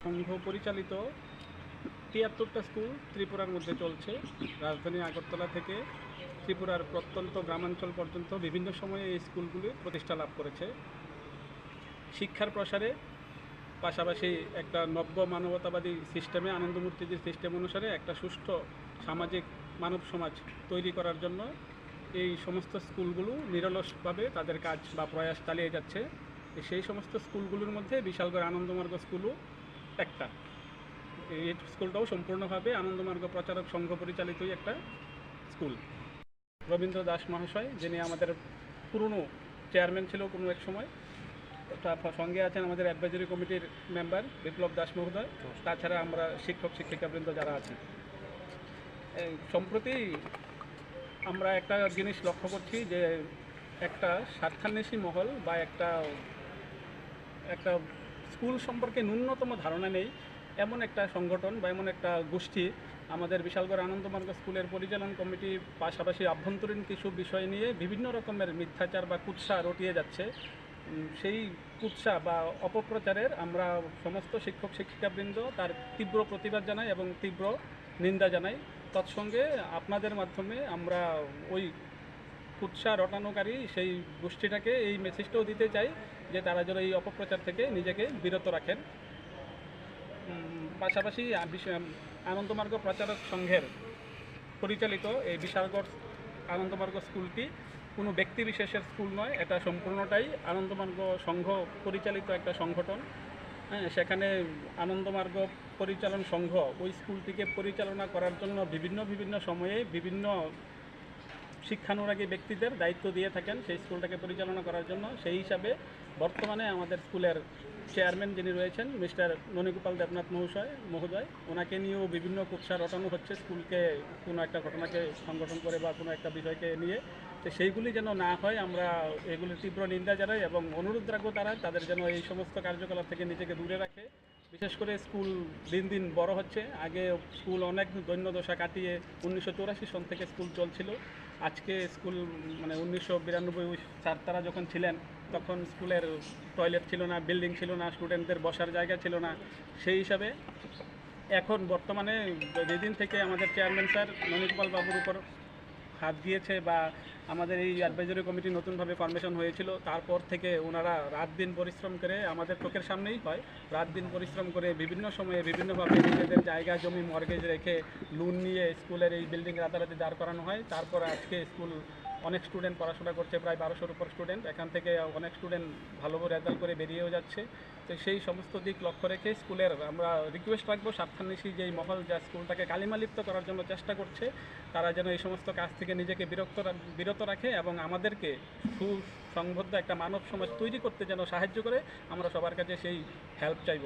সংঘ পরিচালিত ৭৩টা স্কুল ত্রিপুরার মধ্যে চলছে। রাজধানী আগরতলা থেকে ত্রিপুরার প্রত্যন্ত গ্রামাঞ্চল পর্যন্ত বিভিন্ন সময়ে এই স্কুলগুলি প্রতিষ্ঠা লাভ করেছে। শিক্ষার প্রসারে পাশাপাশি একটা নব্য মানবতাবাদী সিস্টেমে, আনন্দমূর্তিজির সিস্টেম অনুসারে একটা সুষ্ঠু সামাজিক মানব সমাজ তৈরি করার জন্য এই সমস্ত স্কুলগুলো নিরলসভাবে তাদের কাজ বা প্রয়াস চালিয়ে যাচ্ছে। সেই সমস্ত স্কুলগুলোর মধ্যে বিশালগড় আনন্দমার্গ স্কুলও একটা। এই স্কুলটাও সম্পূর্ণভাবে আনন্দমার্গ প্রচারক সংঘ পরিচালিতই একটা স্কুল। রবীন্দ্র দাস মহাশয়, যিনি আমাদের পুরনো চেয়ারম্যান ছিল কোনো এক সময়, সঙ্গে আছেন আমাদের অ্যাডভাইজারি কমিটির মেম্বার বিপ্লব দাস মহোদয়, তাছাড়া আমরা শিক্ষক শিক্ষিকাবৃন্দ যারা আছি। সম্প্রতি আমরা একটা জিনিস লক্ষ্য করছি যে একটা স্বার্থান্বেষী মহল বা একটা স্কুল সম্পর্কে ন্যূনতম ধারণা নেই এমন একটা সংগঠন বা এমন একটা গোষ্ঠী আমাদের বিশালগড় আনন্দমার্গ স্কুলের পরিচালন কমিটি পাশাপাশি আভ্যন্তরীণ কিছু বিষয় নিয়ে বিভিন্ন রকমের মিথ্যাচার বা কুৎসা রটিয়ে যাচ্ছে। সেই কুৎসা বা অপপ্রচারের আমরা সমস্ত শিক্ষক শিক্ষিকাবৃন্দ তার তীব্র প্রতিবাদ জানাই এবং তীব্র নিন্দা জানাই। তৎসঙ্গে আপনাদের মাধ্যমে আমরা ওই কুৎসা রটানোকারী সেই গোষ্ঠীটাকে এই মেসেজটাও দিতে চাই যে তারা যেন এই অপপ্রচার থেকে নিজেকে বিরত রাখেন। পাশাপাশি আনন্দমার্গ প্রচারক সংঘের পরিচালিত এই বিশালগড় আনন্দমার্গ স্কুলটি কোনো ব্যক্তি বিশেষের স্কুল নয়, এটা সম্পূর্ণটাই আনন্দমার্গ সংঘ পরিচালিত একটা সংগঠন। সেখানে আনন্দমার্গ পরিচালন সংঘ ওই স্কুলটিকে পরিচালনা করার জন্য বিভিন্ন সময়ে বিভিন্ন শিক্ষানুরাগী ব্যক্তিদের দায়িত্ব দিয়ে থাকেন সেই স্কুলটাকে পরিচালনা করার জন্য। সেই হিসাবে বর্তমানে আমাদের স্কুলের চেয়ারম্যান যিনি রয়েছেন মিস্টার ননীগোপাল দেবনাথ মহোদয়, ওনাকে নিয়েও বিভিন্ন কুৎসা রটানো হচ্ছে স্কুলকে কোনো একটা ঘটনাকে সংগঠন করে বা কোনো একটা বিষয়কে নিয়ে। তো সেইগুলি যেন না হয় আমরা এগুলির তীব্র নিন্দা জানাই এবং অনুরোধ রাখবো তাদের যেন এই সমস্ত কার্যকলাপ থেকে নিজেকে দূরে রাখে। বিশেষ করে স্কুল দিন দিন বড় হচ্ছে। আগে স্কুল অনেক দৈন্যদশা কাটিয়ে 1984 সন থেকে স্কুল চলছিল। আজকে স্কুল 1992 স্যার তারা যখন ছিলেন তখন স্কুলের টয়লেট ছিল না, বিল্ডিং ছিল না, স্টুডেন্টদের বসার জায়গা ছিল না। সেই হিসাবে এখন বর্তমানে যেদিন থেকে আমাদের চেয়ারম্যান স্যার ননীগোপাল বাবুর উপর হাত দিয়েছে বা আমাদের এই অ্যাডভাইজারি কমিটি নতুনভাবে ফরমেশন হয়েছিল, তারপর থেকে ওনারা রাত দিন পরিশ্রম করে, আমাদের চোখের সামনেই হয়, রাত দিন পরিশ্রম করে বিভিন্ন সময়ে বিভিন্নভাবে নিজেদের জায়গা জমি মর্গেজ রেখে লোন নিয়ে স্কুলের এই বিল্ডিং রাতারাতি দাঁড় করানো হয়। তারপর আজকে স্কুল অনেক স্টুডেন্ট পড়াশোনা করছে, প্রায় 1200-র উপর স্টুডেন্ট। এখান থেকে অনেক স্টুডেন্ট ভালো রেজাল্ট করে বেরিয়েও যাচ্ছে। তো সেই সমস্ত দিক লক্ষ্য রেখে স্কুলের আমরা রিকোয়েস্ট রাখবো স্বার্থান্বেষী যেই মহল যা স্কুলটাকে কালিমালিপ্ত করার জন্য চেষ্টা করছে, তারা যেন এই সমস্ত কাজ থেকে নিজেকে বিরত রাখে এবং আমাদেরকে সুসংবদ্ধ একটা মানব সমাজ তৈরি করতে যেন সাহায্য করে। আমরা সবার কাছে সেই হেল্প চাইব।